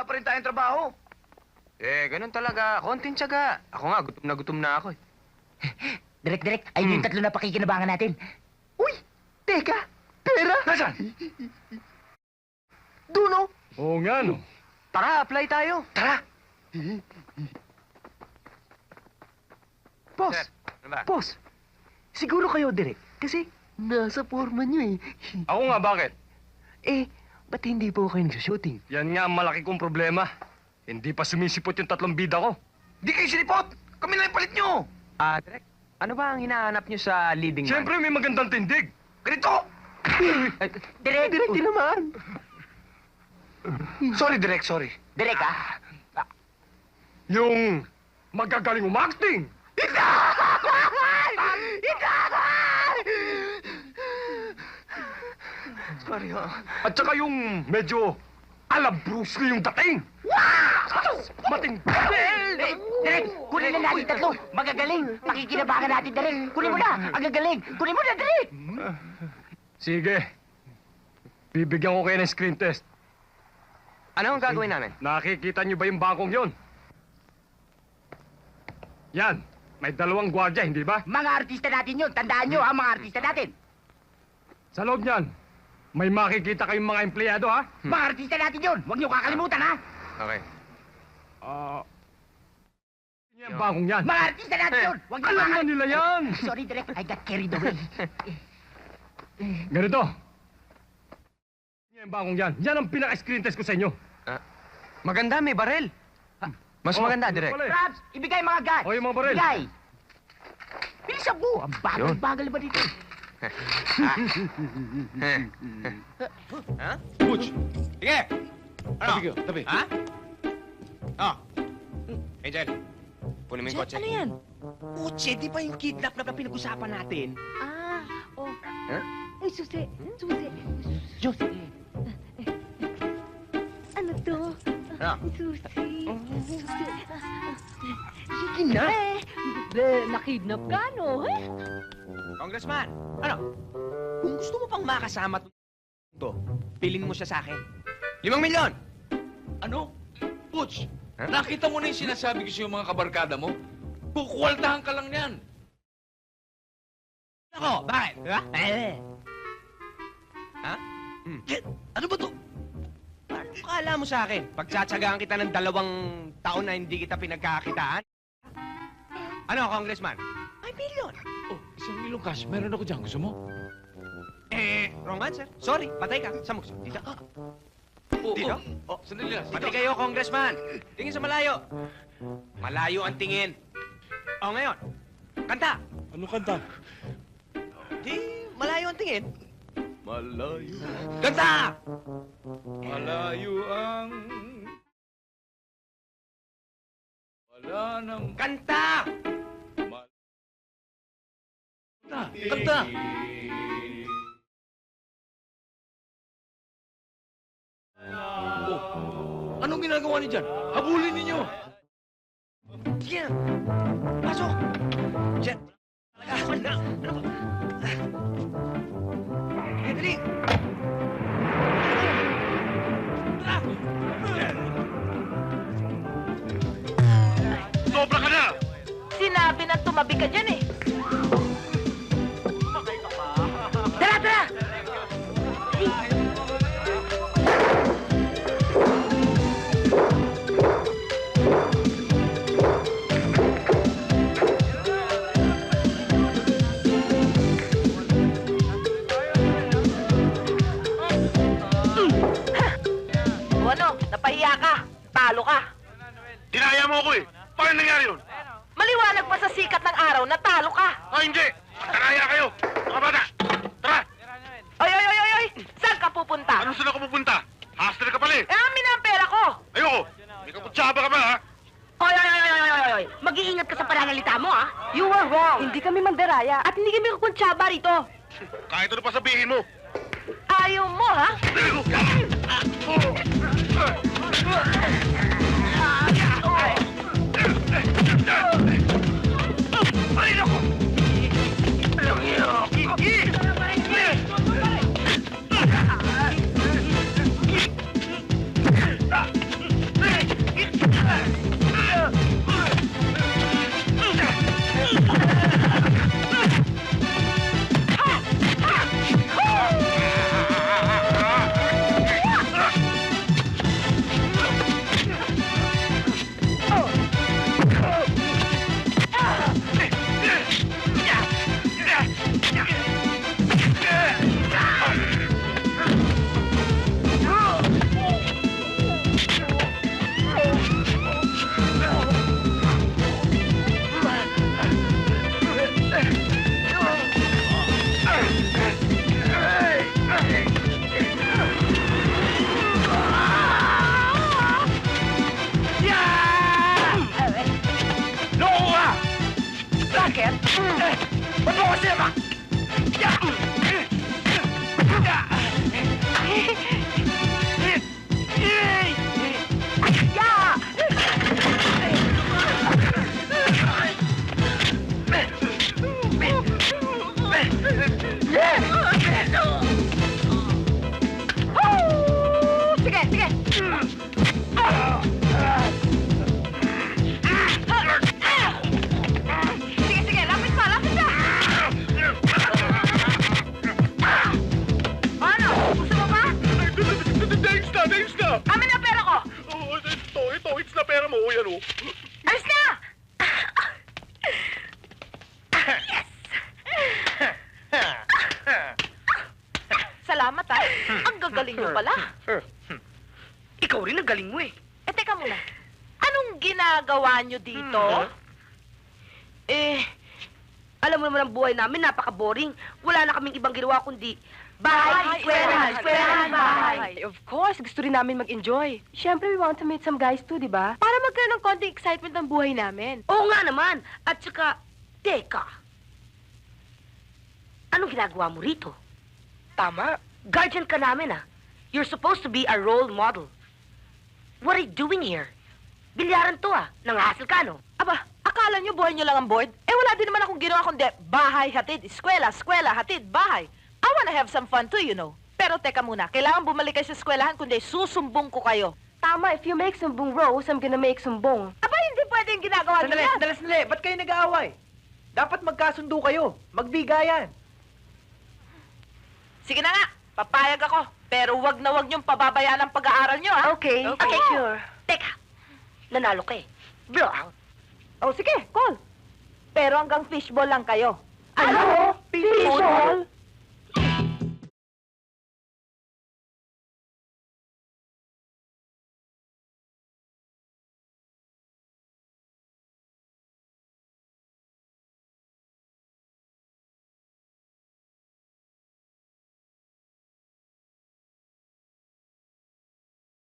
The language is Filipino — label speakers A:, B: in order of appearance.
A: wala pa rin tayong trabaho.
B: Eh, ganun talaga. Konting tiyaga. Ako nga, gutom na ako eh.
C: Direk, ayun yung tatlo na pakikinabangan natin.
A: Uy! Teka! Pera! Nasaan? Duno!
D: Oo nga, no?
B: Tara, apply tayo.
A: Tara! Boss!
B: Sir, ano ba?
A: Boss! Siguro kayo, Direk. Kasi nasa forma niyo eh.
D: Ako nga, bakit?
A: Eh, ba't hindi po kayo nagsushooting?
D: Yan nga ang malaki kong problema. Hindi pa sumisipot yung 3 bida ko.
A: Di kayo sinipot! Kami na yung palit nyo!
B: Direk, ano ba ang hinahanap nyo sa leading man?
D: Siyempre, may magandang tindig.
A: Ganito!
C: Direk!
A: Direk, di naman. Sorry, Direk, sorry.
C: Direk,
D: Yung magagaling umacting.
A: Sorry, ha.
D: At saka yung medyo alam Bruce Lee yung dating. Mating.
C: Direk! Kunin na natin tatlo! Magagaling! Pakikinabangan natin, Direk! Kunin mo na! Ang gagaling! Kunin mo na, Direk!
D: Sige. Bibigyan ko kayo ng screen test.
B: Ano ang gagawin namin?
D: Nakikita niyo ba yung bangkong yon? Yan. May 2 gwardiya, hindi ba?
C: Mga artista natin yun! Tandaan nyo, mga artista natin!
D: Sa loob niyan, may makikita kayong mga empleyado, ha?
C: Mga artista natin yun! Huwag nyo kakalimutan, ha?
B: Okay.
D: Yung bangkong yan.
C: Mga artista natin yun! Huwag nyo
D: Alam na
C: kakalimutan!
D: nila yan!
C: Sorry, Direk. I got carried away.
D: Ganito. Yung bangkong yan. Yan ang pinaka-screen test ko sa inyo.
B: Maganda, may barel. Mas maganda, Direk.
D: Pala eh.
C: Raps, ibigay mga gat!
D: O, yung mga baril.
C: Ibigay! Bilisan mo! Ang bagal-bagal ba dito?
B: Ha?
E: Butch!
B: Sige! Ano?
E: Tabi kayo, tabi.
B: Ha? Oh. Angel, kunin mo yung kotse.
F: Ano yan?
A: Uche, di ba yung kidnap na pinag-usapan natin?
F: Oh.
B: Huh?
F: Uy, susi. Susi.
A: Josie.
F: Ano to?
B: Ano?
F: Susi. Susi.
A: Sige na.
F: Nakidnap ka, no?
B: Congressman, ano? Kung gusto mo pang makasama to, piling mo siya sa akin. 5 milyon!
E: Ano? Butch!
B: Huh?
E: Nakita mo na yung sinasabi ko sa mga kabarkada mo? Kukwaltahan ka lang yan.
B: Ako, bakit? Ha? Ha?
E: Ano ba to?
B: Ano kala mo sa akin? Pagtsatsagaan kita ng 2 taon na hindi kita pinagkakakitaan? Ano, Congressman? 5 milyon!
E: Oh, 1 milyon cash. Meron ako dyan. Gusto mo?
B: Wrong answer. Sorry, patay ka. Saan mo gusto? Dito?
E: Oo.
B: Dito?
E: Oh, sandali lang.
B: Pati kayo, Congressman. Tingin sa malayo. Malayo ang tingin. O, ngayon. Kanta.
E: Ano kanta?
B: Di, malayo ang tingin.
E: Malayo.
B: Kanta!
E: Malayo ang... Wala nang...
B: Kanta!
E: Kanta! Kanta! Oh, anong ginagawa niyo dyan? Habulin ninyo!
B: Sige na. Pasok. Diyan. Ano ba? Dali.
D: Sobra ka na!
F: Sinabi na tumabi ka dyan eh. Tara, tara! O ano, napahiya ka. Talo ka.
D: Dinaya mo ako eh! Paano nangyari yun?
F: Maliwanag pa sa sikat ng araw na talo ka.
D: Hindi! Dinaya kayo! Mga bata! Tara!
F: Oy, oy, oy, oy, oy! Saan ka pupunta?
D: Ano saan ako pupunta? Hustler ka pala eh!
F: Amin na ang pera ko!
D: Ayoko! May kaputsaba ka ba ha?
F: Oy, oy, oy, oy, oy, oy, oy! Mag-iingat ka sa panangalita mo, ha? You were wrong! Hindi kami mandaraya at hindi kami kukuntsaba rito.
D: Kahit ano pa sabihin mo!
F: Ayaw mo, ha?
D: Ay, naku!
C: Ba't mo ako sinama?
F: Sige, sige. Sige, sige, lapit pa, lapit pa. Ano? Gusto mo ba?
D: Thanks na!
F: Amin na pera ko.
D: Oh, ito, it's na pera mo. Yan, oh.
F: Alis na! Salamat ah. Ang gagaling nyo pala.
C: Ikaw rin ang galing mo eh.
F: Eh, teka muna. Anong ginagawa nyo dito?
C: Alam mo naman ang buhay namin, napaka-boring. Wala na kaming ibang ginawa kundi
F: Bahay, eskwelahan, bahay.
G: Of course, gusto rin namin mag-enjoy. Siyempre, we want to meet some guys too, di ba?
F: Para magkaroon ng konting excitement ang buhay namin.
C: Oo nga naman. At saka, teka. Anong ginagawa mo rito? Tama. Guardian ka namin ah. You're supposed to be a role model. What are you doing here? Bilyaran to ah. Nanghassle ka no?
F: Aba, akala nyo buhay nyo lang ang board? Eh, wala din naman akong ginawa kundi bahay, hatid, eskwela, eskwela, hatid, bahay. I wanna have some fun too, you know. Pero teka muna, kailangan bumalik kayo sa eskwelahan kundi susumbong ko kayo.
G: Tama, if you make sumbong Rose, I'm gonna make sumbong.
F: Aba, hindi pwede yung ginagawa nyo yan.
A: Sandali. Ba't kayo nag-aaway? Dapat magkasundo kayo. Magbigayan.
F: Sige na nga, papayag ako. Pero wag na wag nyong pababayaan ang pag-aaral nyo, ha?
G: Okay,
C: Okay.
G: sure.
C: Teka. Nanalo ka eh. Blow out.
F: Oh, sige, call. Pero hanggang fishball lang kayo.
G: Ano?
F: Fishball?